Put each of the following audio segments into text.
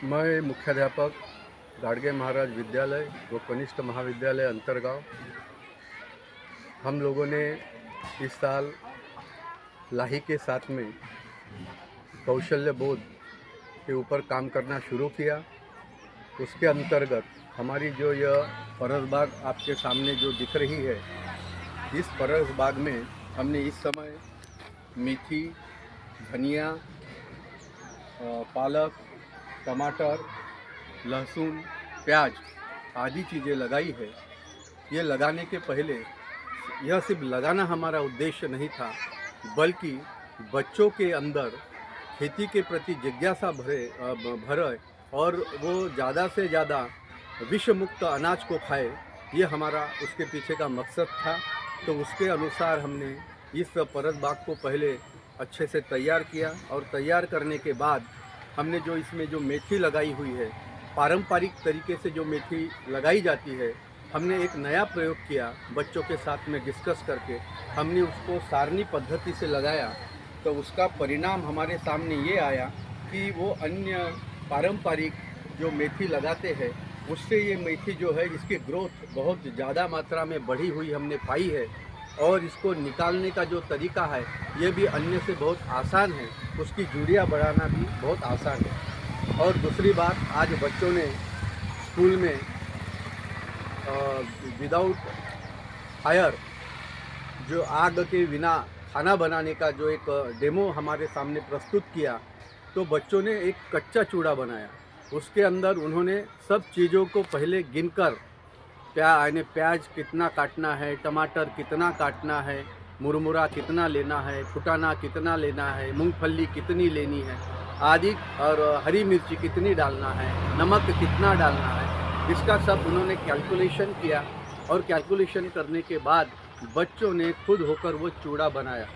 मैं मुख्याध्यापक गाडगे महाराज विद्यालय व कनिष्ठ महाविद्यालय अंतरगांव। हम लोगों ने इस साल लाही के साथ में कौशल्य बोध के ऊपर काम करना शुरू किया। उसके अंतर्गत हमारी जो यह परस बाग आपके सामने जो दिख रही है, इस परस बाग में हमने इस समय मेथी, धनिया, पालक, टमाटर, लहसुन, प्याज आदि चीज़ें लगाई है। ये लगाने के पहले यह सिर्फ लगाना हमारा उद्देश्य नहीं था, बल्कि बच्चों के अंदर खेती के प्रति जिज्ञासा भरे और वो ज़्यादा से ज़्यादा विष मुक्त अनाज को खाए। ये हमारा उसके पीछे का मकसद था। तो उसके अनुसार हमने इस परस बाग को पहले अच्छे से तैयार किया और तैयार करने के बाद हमने जो इसमें जो मेथी लगाई हुई है, पारंपरिक तरीके से जो मेथी लगाई जाती है, हमने एक नया प्रयोग किया। बच्चों के साथ में डिस्कस करके हमने उसको सारणी पद्धति से लगाया। तो उसका परिणाम हमारे सामने ये आया कि वो अन्य पारंपरिक जो मेथी लगाते हैं, उससे ये मेथी जो है, इसकी ग्रोथ बहुत ज़्यादा मात्रा में बढ़ी हुई हमने पाई है। और इसको निकालने का जो तरीका है, ये भी अन्य से बहुत आसान है। उसकी जूड़ियाँ बढ़ाना भी बहुत आसान है। और दूसरी बात, आज बच्चों ने स्कूल में विदाउट फायर जो आग के बिना खाना बनाने का जो एक डेमो हमारे सामने प्रस्तुत किया। तो बच्चों ने एक कच्चा चूड़ा बनाया। उसके अंदर उन्होंने सब चीज़ों को पहले गिनकर प्याज कितना काटना है, टमाटर कितना काटना है, मुरमुरा कितना लेना है, फुटाना कितना लेना है, मूंगफली कितनी लेनी है आदि, और हरी मिर्ची कितनी डालना है, नमक कितना डालना है, इसका सब उन्होंने कैलकुलेशन किया। और कैलकुलेशन करने के बाद बच्चों ने खुद होकर वो चूड़ा बनाया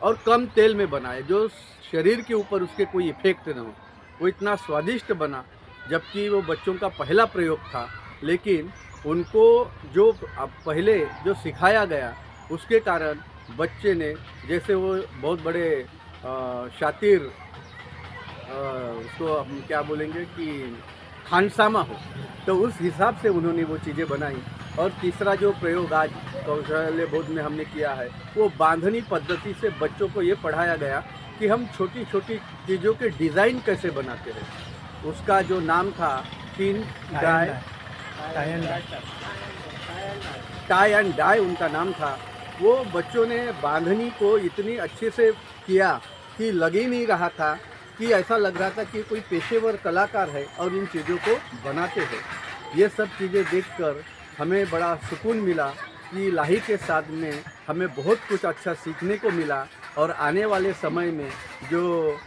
और कम तेल में बनाया, जो शरीर के ऊपर उसके कोई इफ़ेक्ट न हो। वो इतना स्वादिष्ट बना, जबकि वो बच्चों का पहला प्रयोग था। लेकिन उनको जो पहले जो सिखाया गया, उसके कारण बच्चे ने, जैसे वो बहुत बड़े शातिर, उसको हम क्या बोलेंगे कि खानसामा हो, तो उस हिसाब से उन्होंने वो चीज़ें बनाई। और तीसरा जो प्रयोग आज कौशल्य बोध में हमने किया है, वो बांधनी पद्धति से बच्चों को ये पढ़ाया गया कि हम छोटी छोटी चीज़ों के डिज़ाइन कैसे बनाते हैं। उसका जो नाम था टाई एंड डाई उनका नाम था। वो बच्चों ने बांधनी को इतनी अच्छे से किया कि लग ही नहीं रहा था, कि ऐसा लग रहा था कि कोई पेशेवर कलाकार है और इन चीज़ों को बनाते हैं। ये सब चीज़ें देखकर हमें बड़ा सुकून मिला कि लाही के साथ में हमें बहुत कुछ अच्छा सीखने को मिला। और आने वाले समय में जो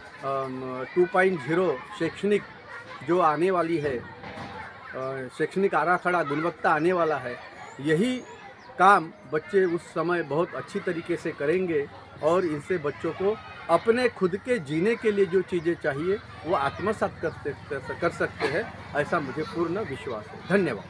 2.0 शैक्षणिक जो आने वाली है, शैक्षणिक आराखड़ा गुणवत्ता आने वाला है, यही काम बच्चे उस समय बहुत अच्छी तरीके से करेंगे। और इनसे बच्चों को अपने खुद के जीने के लिए जो चीज़ें चाहिए वो आत्मसात कर सकते हैं, ऐसा मुझे पूर्ण विश्वास है। धन्यवाद।